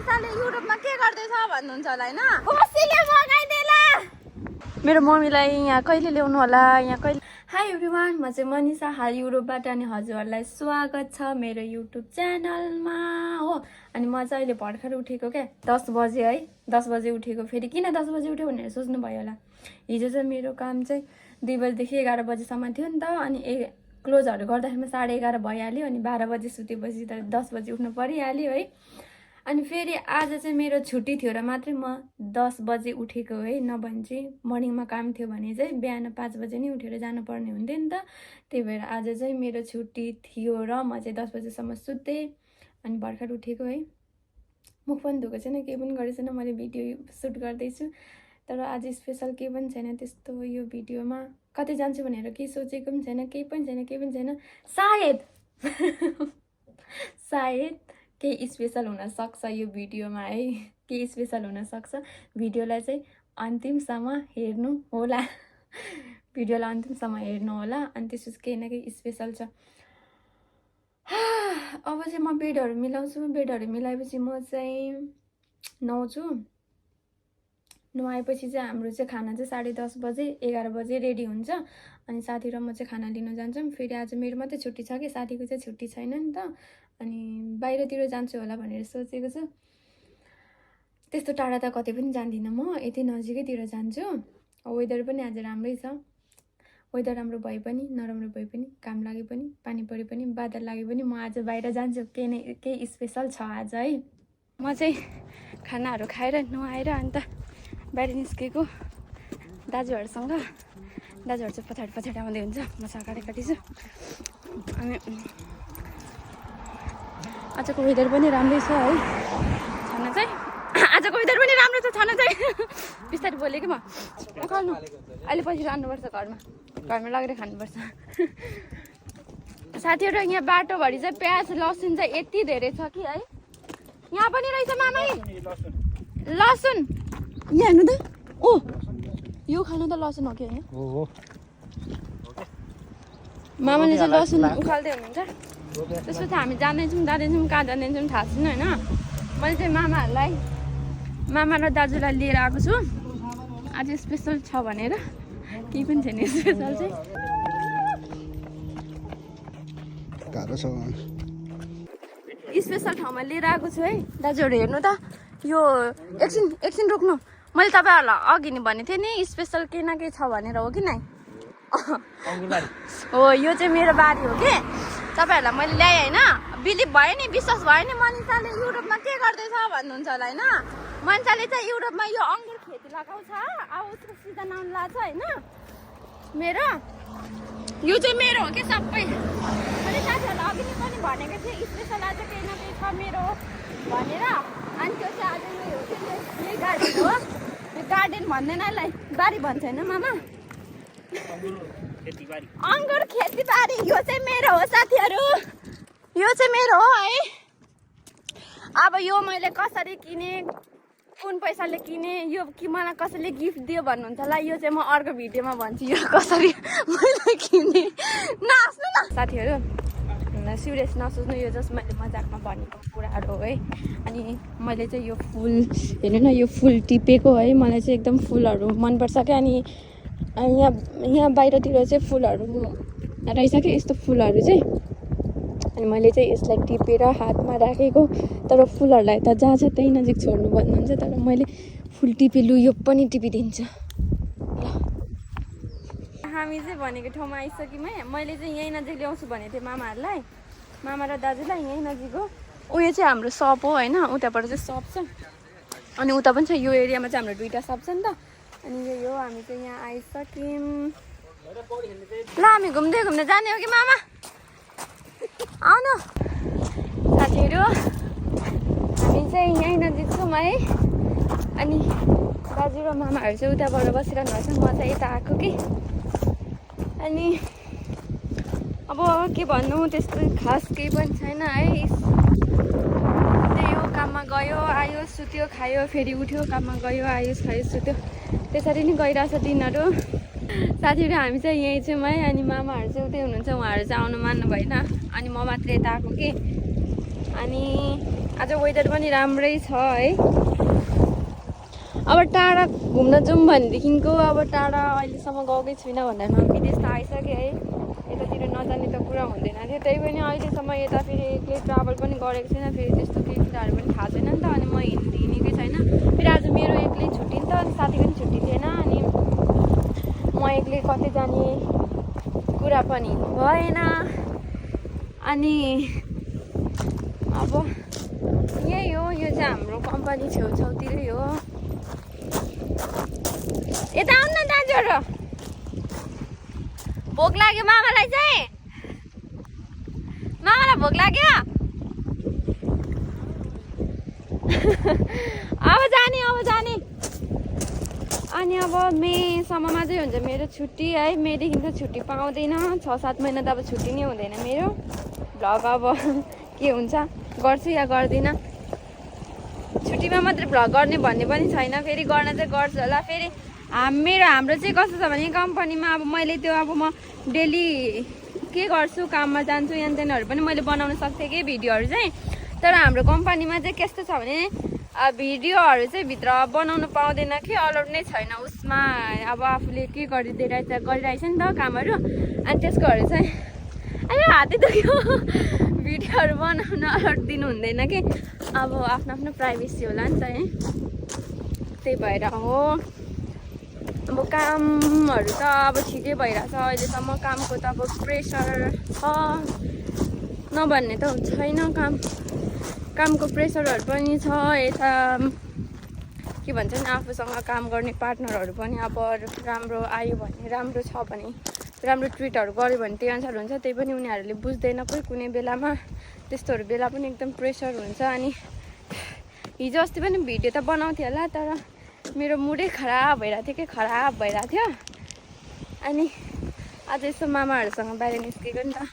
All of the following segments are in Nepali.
मनिषाले युट्युबमा के गर्दैछ भन्नुहुन्छ होला हैन कसैले मगाइदेला मेरो मम्मीलाई यहाँ कहिले ल्याउनु होला यहाँ कहिले हाई एभ्रिवान म चाहिँ मनिषा हाल युरोपबाट अनि हजुरहरूलाई स्वागत छ मेरो युट्युब च्यानलमा हो अनि म चाहिँ अहिले भर्खर उठेको क्या 10 बजे है 10 बजे उठेको फेरि किन 10 बजे उठ्यो भनेर सोच्नु भयो होला हिजो चाहिँ मेरो काम चाहिँ 2 बजेदेखि 11 बजेसम्म थियो नि त अनि क्लोजहरू गर्दाखेरिमा 11:30 भइहाल्यो अनि 12 बजे सुतेपछि त 10 बजे उठ्नु परिहाल्यो है अनि फेरि आज चाहिँ मेरो छुट्टी थियो र मात्रै म 10 बजे उठेको है नभने चाहिँ मर्निङमा काम थियो भने चाहिँ बिहान 5 बजे नै उठेर जानुपर्ने हुन्थ्यो नि त त्यही भएर आज चाहिँ मेरो छुट्टी थियो र म चाहिँ 10 बजेसम्म सुतेँ अनि भर्खर उठेको है मुख पनि धोएको छैन केही पनि गरेको छैन मैले भिडियो सुट गर्दैछु तर आज स्पेसल केही पनि छैन त्यस्तो यो भिडियोमा कतै जान्छु भनेर केही सोचेको पनि छैन केही पनि छैन सायद केही स्पेसल हुन सक्छ यो भिडियोमा है केही स्पेसल हुन सक्छ भिडियोलाई चाहिँ अन्तिमसम्म हेर्नु होला भिडियोलाई अन्तिमसम्म हेर्नु होला अनि त्यसपछि केही न केही स्पेसल छ अब चाहिँ म बेडहरू मिलाउँछु बेडहरू मिलाएपछि म चाहिँ नुहाउँछु नुहाएपछि चाहिँ हाम्रो चाहिँ खाना चाहिँ 10:30 बजे 11 बजे रेडी हुन्छ अनि साथी र म चाहिँ खाना लिन जान्छौँ फेरि आज मेरो मात्रै छुट्टी छ कि साथीको चाहिँ छुट्टी छैन नि त अनि बाहिरतिर जान्छु होला भनेर सोचेको छु त्यस्तो टाढा त कतै पनि जान्दिनँ म यति नजिकैतिर जान्छु वेदर पनि आज राम्रै छ वेदर राम्रो भए पनि नराम्रो भए पनि काम लागे पनि पानी परे पनि बादल लागे पनि म आज बाहिर जान्छु केही स्पेसल छ आज है म चाहिँ खानाहरू खाएर नुहाएर अन्त बाहिर निस्केको दाजुहरूसँग दाजुहरू चाहिँ पछाडि आउँदै हुन्छ म अगाडि छु अनि आजको वेदर पनि राम्रै छ है छन चाहिँ आजको वेदर पनि राम्रो छ छन चाहिँ बिस्तारै बोलेँ कि म उखाल्नु अहिले पछि रान्नुपर्छ घरमा लगेर खानुपर्छ साथीहरू यहाँ बाटोभरि चाहिँ प्याज लसुन चाहिँ यति धेरै छ कि है यहाँ पनि रहेछ मामै लसुन यहाँ हेर्नु त ओ यो खानु त लसुन हो कि होइन मामाले चाहिँ लसुन उखाल्दै हुनुहुन्छ त्यसपछि हामी जाँदैछौँ कहाँ जाँदैछौँ थाहा छैन होइन मैले चाहिँ मामा र दाजुलाई लिएर आएको छु आज स्पेसल छ भनेर केही पनि छैन स्पेसल चाहिँ स्पेसल ठाउँमा लिएर आएको छु है दाजुहरू हेर्नु त यो एकछिन रोक्नु मैले तपाईँहरूलाई अघि नि भनेको थिएँ नि स्पेसल केही न केही छ भनेर हो कि नै हो यो चाहिँ मेरो बारी हो कि तपाईँहरूलाई मैले ल्याएँ होइन बिलिभ भयो नि विश्वास भयो नि मनिषाले युट्युबमा के गर्दैछ भन्नुहुन्छ होला होइन मनिषाले चाहिँ युट्युबमा यो अङ्गुर खेती लगाउँछ अब उसको सिजन आउनु लाग्छ होइन मेरो यो चाहिँ मेरो हो कि सबै मैले साथीहरूलाई अघि पनि भनेको थिएँ स्पेसल आज केही न केही छ मेरो भनेर अनि त्यो चाहिँ आज यही गार्डन हो यो गार्डन भन्दैन यसलाई बारी भन्छ होइन मामा अङ्गुर खेतीबारी यो चाहिँ मेरो हो साथीहरू यो चाहिँ मेरो हो है अब यो मैले कसरी किने कुन पैसाले किने यो कि मलाई कसैले गिफ्ट दियो भन्नुहुन्छ होला यो चाहिँ म अर्को भिडियोमा भन्छु यो कसरी मैले किने नहाँस्नु न साथीहरू सिरियस नसोच्नु यो जस्ट मैले मजाकमा भनेको कुराहरू हो है अनि मैले चाहिँ यो फुल हेर्नु न यो फुल टिपेको है मलाई चाहिँ एकदम फुलहरू मनपर्छ क्या अनि यहाँ बाहिरतिर चाहिँ फुलहरू रहेछ कि यस्तो फुलहरू चाहिँ अनि मैले चाहिँ यसलाई टिपेर हातमा राखेको तर फुलहरूलाई त जहाँ छ त्यही नजिक छोड्नु भन्नुहुन्छ तर मैले फुल टिपेलु यो पनि टिपिदिन्छ ल हामी चाहिँ भनेको ठाउँमा आइसक्यौँ है मैले चाहिँ यहीँ नजिक ल्याउँछु भनेको थिएँ मामाहरूलाई मामा र दाजुलाई यहीँ नजिक हो उयो चाहिँ हाम्रो सप हो होइन उताबाट चाहिँ सप छ अनि उता पनि छ यो एरियामा चाहिँ हाम्रो 2टा सप छ नि त अनि यो हामी चाहिँ यहाँ आइसक्यौँ ल हामी घुम्दै जाने हो कि मामा आउनु साथीहरू हामी चाहिँ यहीँ नजिक छौँ है अनि दाजु र मामाहरू चाहिँ उताबाट बसिरहनु भएको छ म चाहिँ यता आएको कि अनि अब के भन्नु त्यस्तो खास केही पनि छैन है त्यही हो काममा गयो आयो सुत्यो खायो फेरि उठ्यो काममा गयो आयो खायो सुत्यो त्यसरी नै गइरहेछ दिनहरू साथीहरू हामी चाहिँ यहीँ छौँ है अनि मामाहरू चाहिँ उतै हुनुहुन्छ उहाँहरू चाहिँ आउनु मान्नु भएन अनि म मात्रै यता आएको कि अनि आज वेदर पनि राम्रै छ है। अब टाढा घुम्न जाउँ भनेदेखिको अब टाढा अहिलेसम्म गएकै छुइनँ भन्दामा विदेश त आइसक्यो है। यतातिर नजाने त कुरा हुँदैन थियो। त्यही पनि अहिलेसम्म यता फेरि एक्लै ट्राभल पनि गरेको छैन। फेरि त्यस्तो केही कुराहरू पनि थाहा छैन नि त। अनि म हिँडेकै छैन। फेरि आज मेरो एक्लै छुट्टी नि त, अनि साथीको पनि छुट्टी थिएन। अनि म एक्लै कतै जाने कुरा पनि भएन। अनि अब यही हो, यो चाहिँ हाम्रो कम्पनी छेउछाउतिरै हो। यता आउनु न दाजुहरू, भोक लाग्यो मामालाई चाहिँ, मामालाई भोक लाग्यो। अब जाने अनि अब मेसम्ममा चाहिँ हुन्छ मेरो छुट्टी है। मेदेखि त छुट्टी पाउँदैन, 6-7 महिना त अब छुट्टी नै हुँदैन मेरो। भ्लग अब के हुन्छ गर्छु या गर्दिनँ। छुट्टीमा मात्रै भ्लग गर्ने भन्ने पनि छैन। फेरि गर्न चाहिँ गर्छु होला। फेरि हाम्रो चाहिँ कस्तो छ भने कम्पनीमा अब मैले त्यो अब म डेली के गर्छु, काममा जान्छु यान त्यहाँहरू पनि मैले बनाउन सक्थेँ कि भिडियोहरू चाहिँ। तर हाम्रो कम्पनीमा चाहिँ कस्तो छ भने भिडियोहरू चाहिँ भित्र बनाउनु पाउँदैन कि, अलाउड नै छैन उसमा। अब आफूले के गरिरहेछ नि त कामहरू, अनि त्यसकोहरू चाहिँ अरे हातै दुख्यो। भिडियोहरू बनाउन अलाउड दिनु हुँदैन कि, अब आफ्नो आफ्नो प्राइभेसी होला नि त है। त्यही भएर हो। अब कामहरू त अब ठिकै भइरहेछ अहिलेसम्म। कामको त अब प्रेसर छ नभन्ने त छैन। कामको प्रेसरहरू पनि छ। यता के भन्छ नि, आफूसँग काम गर्ने पार्टनरहरू पनि अब राम्रो आयो भने, राम्रो छ भने, राम्रो ट्रिटहरू गऱ्यो भने त्यही अनुसार हुन्छ। त्यही पनि उनीहरूले बुझ्दैन कोही कुनै बेलामा। त्यस्तोहरू बेला पनि एकदम प्रेसर हुन्छ। अनि हिजो अस्ति पनि भिडियो त बनाउँथेँ होला, तर मेरो मुडै खराब भइरहेको थियो। अनि आज यसो मामाहरूसँग बाहिर निस्केको नि त।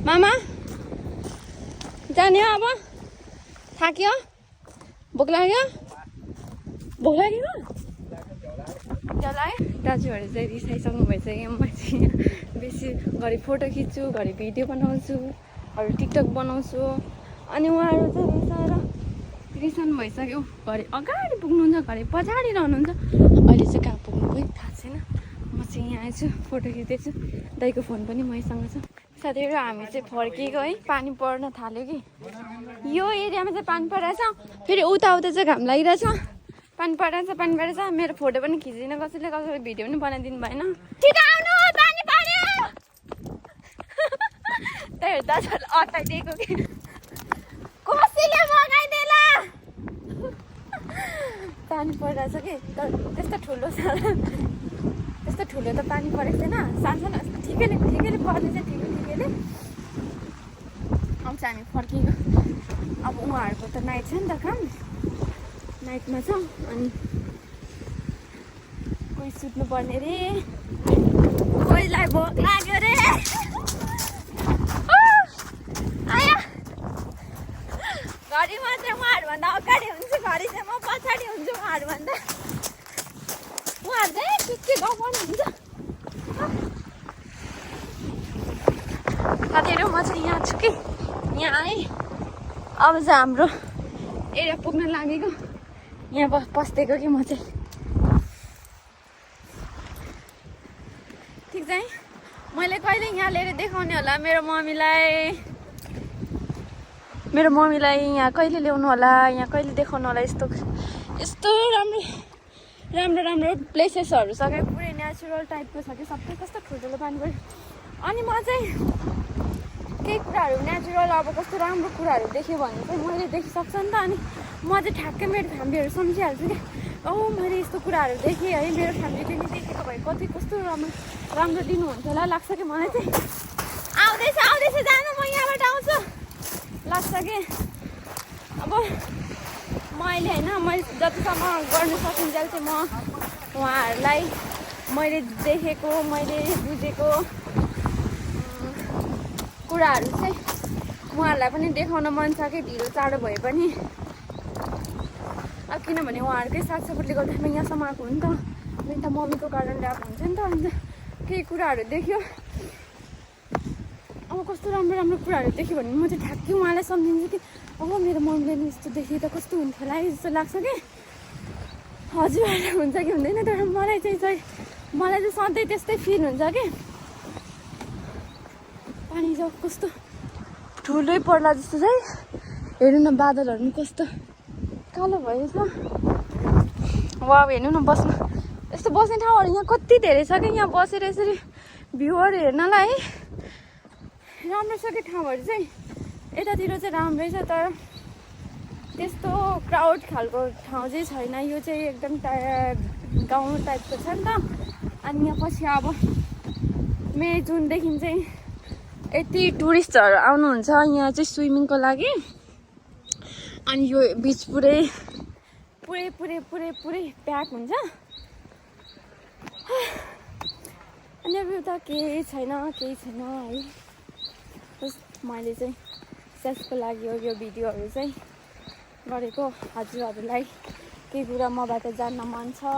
मामा जाने हो अब? थाक्यो? भोक लाग्यो? है दाजुहरू चाहिँ रिसाइसक्नु भइसक्यो। म चाहिँ बेसी घरि फोटो खिच्छु, घरि भिडियो बनाउँछु, अरू टिकटक बनाउँछु। अनि उहाँहरू चाहिँ रिसाउनु भइसक्यो। घरि अगाडि पुग्नुहुन्छ, घरि पछाडि रहनुहुन्छ। अहिले चाहिँ कहाँ पुग्नु खोइ थाहा छैन। म चाहिँ यहाँ आएछु, फोटो खिच्दैछु। दाइको फोन पनि मैसँग छ। साथीहरू हामी चाहिँ फर्किएको है। पानी पर्न थाल्यो कि यो एरियामा चाहिँ पानी परिरहेछ। फेरि उता चाहिँ घाम लागिरहेछ। पानी परिरहेछ। मेरो फोटो पनि खिच्दिनँ कसैले भिडियो पनि बनाइदिनु भएन। छिटो आउनु, पानी पर्यो। त्यही दाजुहरूले अटाइदिएको कि कसैले मगाइदेला। पानी परिरहेछ कि, तर त्यस्तो ठुलो त पानी परेको छैन। सानो ठिकैले पर्ने चाहिँ ठिकैले आउँछ। हामी फर्किएको। अब उहाँहरूको त नाइट छ नि त, काम नाइटमा छ। अनि कोही सुत्नु पर्ने रे, कोहीलाई भोक लाग्यो रे। आयो घरि मात्रै उहाँहरूभन्दा अगाडि हुन्छु, घरि चाहिँ म पछाडि हुन्छु उहाँहरूभन्दा। उहाँहरू चाहिँ के गाउँ हुन्छ। साथीहरू म चाहिँ यहाँ छु कि, यहाँ आएँ। अब चाहिँ हाम्रो एरिया पुग्न लागेको। यहाँ पस्दिएको कि म चाहिँ। ठिक चाहिँ मैले कहिले यहाँ लिएर देखाउने होला मेरो मम्मीलाई यहाँ कहिले ल्याउनु होला, यहाँ कहिले देखाउनु होला। यस्तो राम्रो प्लेसेसहरू छ क्या, पुरै नेचुरल टाइपको छ कि सबै। कस्तो ठुल्ठुलो पानी पऱ्यो। अनि म चाहिँ केही कुराहरू नेचुरल अब कस्तो राम्रो कुराहरू देख्यो भने चाहिँ मैले देखिसक्छु नि त। अनि म चाहिँ ठ्याक्कै मेरो फ्यामिलीहरू सम्झिहाल्छु कि मैले यस्तो कुराहरू देखेँ है, मेरो फ्यामिलीले नि देखेको भए कस्तो राम्रो दिनुहुन्छ होला लाग्छ कि मलाई चाहिँ। आउँदैछ जानु, म यहाँबाट आउँछु लाग्छ कि। अब मैले होइन, मैले जतिसम्म गर्न सकिन्जेल चाहिँ म उहाँहरूलाई मैले देखेको, मैले बुझेको कुराहरू चाहिँ उहाँहरूलाई पनि देखाउन मन छ कि, ढिलो चाँडो भए पनि। अब किनभने उहाँहरूकै साथसफलले गर्दा म यहाँसम्म आएको हो नि त। मेरो त मम्मीको कारणले आएको हुन्छ नि त। अन्त केही कुराहरू देख्यो। अब कस्तो राम्रो राम्रो कुराहरू देख्यो भने म चाहिँ ठ्याक्कै उहाँलाई सम्झिन्छु कि अब मेरो मम्मीले नि यस्तो देखेँ त कस्तो हुन्थ्यो होला है जस्तो लाग्छ कि हजुरहरूलाई हुन्छ कि हुँदैन तर मलाई चाहिँ सधैँ त्यस्तै फिल हुन्छ कि पानी जाऊ कस्तो ठुलै पर्ला जस्तो चाहिँ हेर्नु न बादलहरू पनि कस्तो कालो भएछ वा हेर्नु न बस्नु यस्तो बस्ने ठाउँहरू यहाँ कति धेरै छ कि यहाँ बसेर यसरी भ्यूहरू हेर्नलाई है राम्रो छ कि ठाउँहरू चाहिँ यतातिर चाहिँ राम्रै छ तर त्यस्तो क्राउड खालको ठाउँ चाहिँ छैन यो चाहिँ एकदम गाउँ टाइपको छ नि त अनि यहाँ पछि अब मे जुनदेखि चाहिँ यति टुरिस्टहरू आउनुहुन्छ यहाँ चाहिँ स्विमिङको लागि अनि यो बिच पुरै प्याक हुन्छ अनि अब उता केही छैन है बस मैले चाहिँ सेल्फको लागि यो भिडियोहरू चाहिँ गरेको हजुरहरूलाई केही कुरा मबाट जान्न मन छ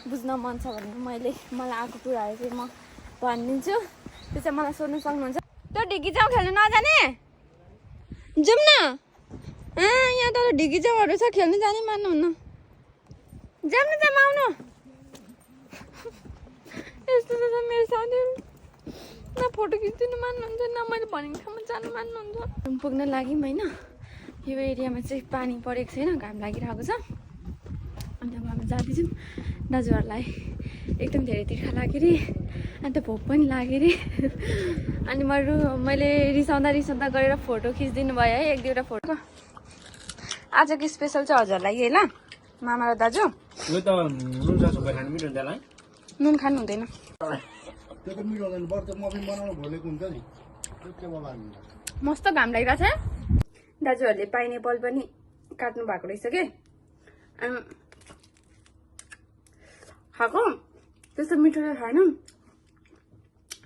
बुझ्न मन छ भने मलाई आएको कुराहरू चाहिँ म भनिदिन्छु त्यो चाहिँ मलाई सोध्नु सक्नुहुन्छ त्यो ढिकी जाउँ खेल्नु नजाने जाउँ न यहाँ तर ढिकी जाउँहरू छ खेल्नु जाने मान्नुहुन्न जाउँ आउनु यस्तो छ मेरो साथीहरू न फोटो खिचिदिनु मान्नुहुन्छ न मैले भनेको ठाउँमा जानु मान्नुहुन्छ पुग्न लाग्यौँ होइन यो एरियामा चाहिँ पानी परेको छैन घाम लागिरहेको छ अन्त अब हामी जाँदैछौँ दाजुहरूलाई एकदम धेरै तिर्खा लाग्यो अरे अन्त भोक पनि लाग्यो अरे अनि मैले रिसाउँदा गरेर फोटो खिचिदिनु भयो है एक दुईवटा फोटो आजको स्पेसल चाहिँ हजुरलाई है ल मामा र दाजु नुन खानु हुँदैन मस्त घाम लागिरहेको छ दाजुहरूले पाइनएप्पल पनि काट्नु भएको रहेछ के खाएको त्यस्तो मिठो चाहिँ खाएन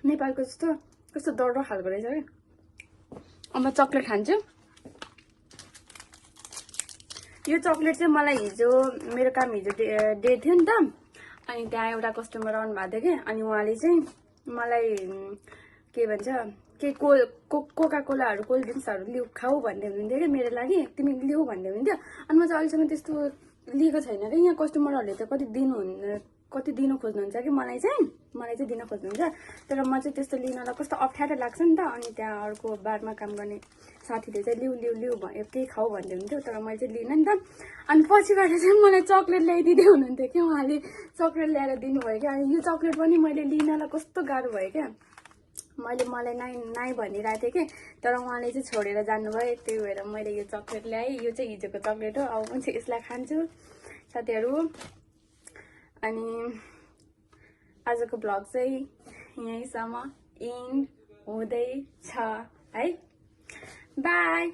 नेपालको जस्तो कस्तो डरडो खालको रहेछ कि अब चक्लेट खान्छु यो चक्लेट चाहिँ मलाई मेरो काम हिजो डे थियो नि त अनि त्यहाँ एउटा कस्टमर आउनु भएको थियो कि अनि उहाँले चाहिँ मलाई के भन्छ के कोका कोलाहरू कोल्ड ड्रिङ्क्सहरू खाऊ भन्दै हुनुहुन्थ्यो कि मेरो लागि तिमी लिऊ भन्दै हुनुहुन्थ्यो अनि म चाहिँ अहिलेसम्म त्यस्तो लिएको छैन कि यहाँ कस्टमरहरूले त कति दिनु खोज्नुहुन्छ कि मलाई चाहिँ दिन खोज्नुहुन्छ तर म चाहिँ त्यस्तो लिनलाई कस्तो अप्ठ्यारो लाग्छ नि त अनि त्यहाँ अर्को बारमा काम गर्ने साथीले चाहिँ लिऊ केही खाऊ भन्दै हुन्थ्यो तर मैले चाहिँ लिइनँ नि त अनि पछिबाट चाहिँ मलाई चक्लेट ल्याइदिँदै हुनुहुन्थ्यो कि उहाँले चक्लेट ल्याएर दिनुभयो क्या अनि यो चक्लेट पनि मैले लिनलाई कस्तो गाह्रो भयो क्या मलाई नाइ भनिरहेको थिएँ कि तर उहाँले चाहिँ छोडेर जानुभयो त्यही भएर मैले यो चक्लेट ल्याएँ यो चाहिँ हिजोको चक्लेट हो अब पनि चाहिँ यसलाई खान्छु साथीहरू अनि आजको भ्लग चाहिँ यहीँसम्म इन्ड हुँदैछ है बाई